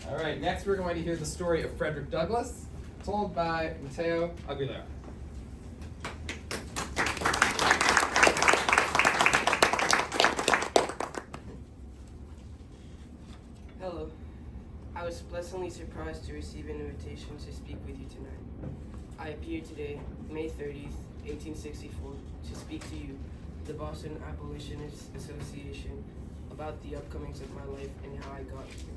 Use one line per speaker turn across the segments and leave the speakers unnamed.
All right, next we're going to hear the story of Frederick Douglass, told by Mateo Aguilera.
Hello. I was pleasantly surprised to receive an invitation to speak with you tonight. I appear today, May 30th, 1864, to speak to you, the Boston Abolitionists Association, about the upcomings of my life and how I got here.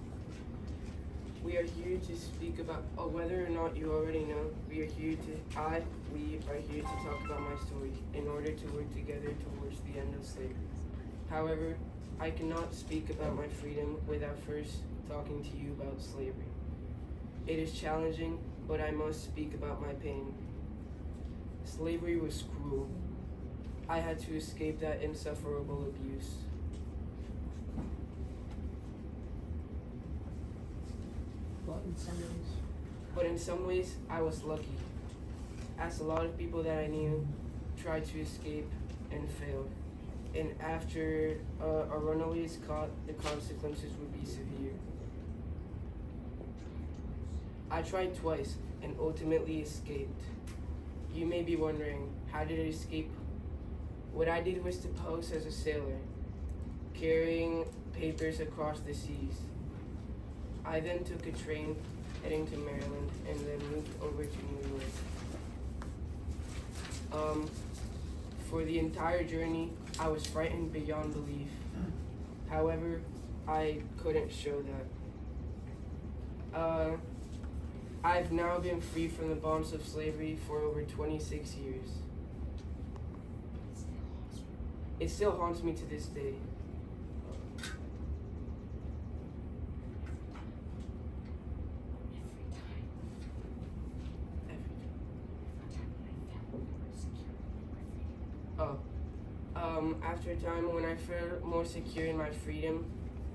We are here to speak about, whether or not you already know, we are here to talk about my story in order to work together towards the end of slavery. However, I cannot speak about my freedom without first talking to you about slavery. It is challenging, but I must speak about my pain. Slavery was cruel. I had to escape that insufferable abuse. But in some ways, I was lucky, as a lot of people that I knew tried to escape and failed. And after a runaway is caught, the consequences would be severe. I tried twice and ultimately escaped. You may be wondering, how did I escape? What I did was to pose as a sailor, carrying papers across the seas. I then took a train heading to Maryland and then moved over to New York. For the entire journey, I was frightened beyond belief. However, I couldn't show that. I've now been free from the bonds of slavery for over 26 years. It still haunts me to this day. After a time when I felt more secure in my freedom,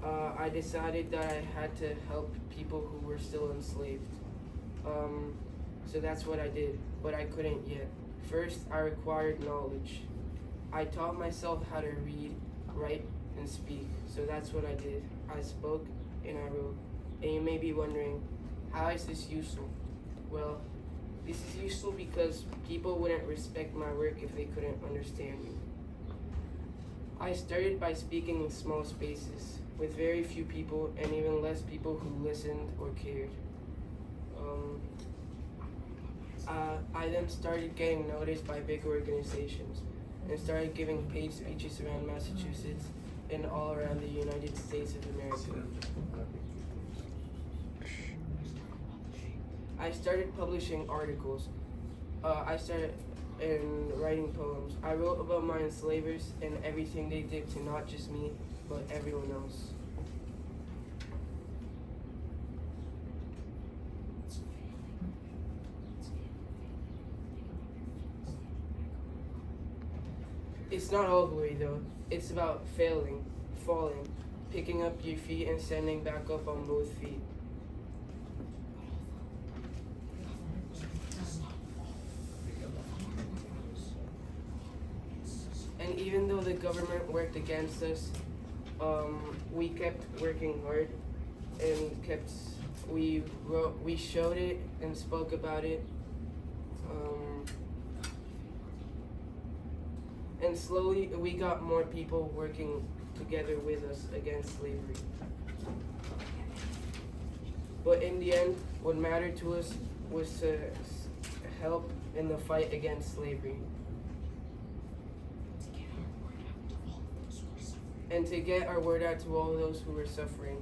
I decided that I had to help people who were still enslaved. So that's what I did, but I couldn't yet. First, I required knowledge. I taught myself how to read, write, and speak, so that's what I did. I spoke and I wrote. And you may be wondering, how is this useful? Well, this is useful because people wouldn't respect my work if they couldn't understand me. I started by speaking in small spaces, with very few people and even less people who listened or cared. I then started getting noticed by big organizations and started giving paid speeches around Massachusetts and all around the United States of America. I started publishing articles. I started writing poems. I wrote about my enslavers and everything they did to not just me, but everyone else. It's not all glory though. It's about failing, falling, picking up your feet and standing back up on both feet. And even though the government worked against us, we kept working hard and we showed it and spoke about it. And slowly we got more people working together with us against slavery. But in the end, what mattered to us was to help in the fight against slavery. And to get our word out to all those who were suffering.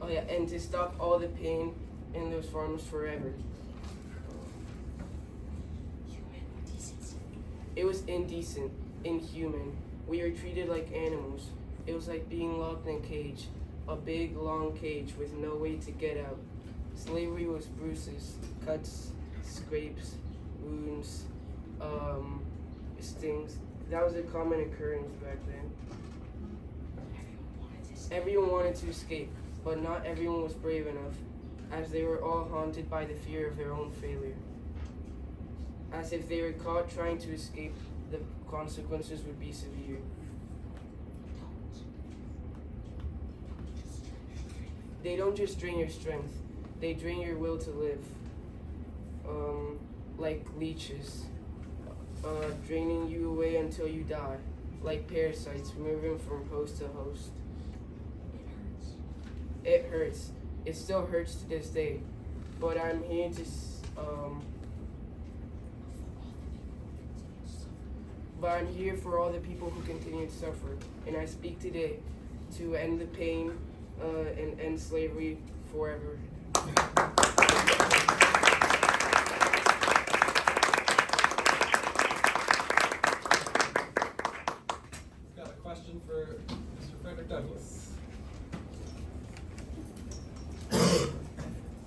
Oh yeah, and to stop all the pain in those farms forever. It was indecent, inhuman. We were treated like animals. It was like being locked in a cage, a big, long cage with no way to get out. Slavery was bruises, cuts, scrapes, wounds, stings. That was a common occurrence back then. Everyone wanted to escape, but not everyone was brave enough, as they were all haunted by the fear of their own failure. As if they were caught trying to escape, the consequences would be severe. They don't just drain your strength, they drain your will to live. Like leeches, draining you away until you die, like parasites moving from host to host. It hurts. It still hurts to this day, but I'm here to But I'm here for all the people who continue to suffer, and I speak today to end the pain and end slavery forever.
Got a question for Mr. Frederick Douglass.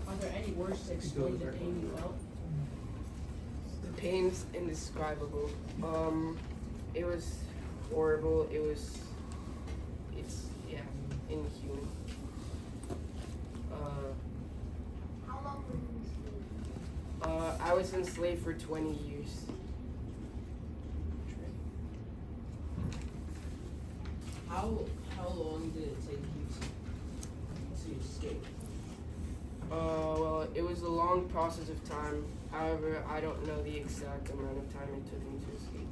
Are there any words to explain the pain you felt?
The pain's indescribable. It was horrible. It's inhuman.
How long were you enslaved?
I was enslaved for 20 years.
How long did it take you to escape?
Well, it was a long process of time. However, I don't know the exact amount of time it took me to escape.